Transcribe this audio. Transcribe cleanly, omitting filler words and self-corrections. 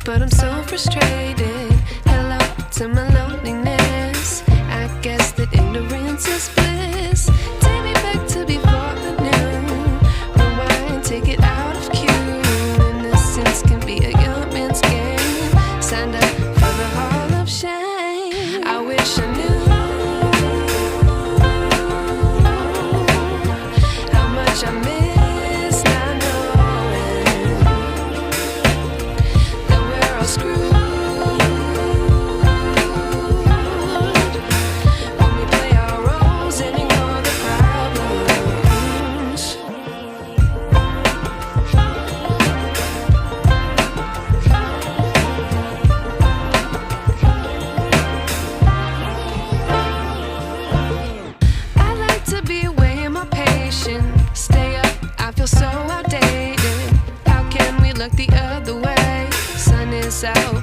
But I'm so frustrated. Hello to my loneliness. I guess that ignorance is bliss. Take me back to before I knew. Rewind, take it out of cue. Innocence can be a young man's game. Signed up for the hall of shame. I wish I knew how much I miss not knowing that we're all screwed. When we play our roles and ignore the problems. I like to be away in my patience. Stay up, I feel so outdated. How can we look the other way? Sun is out,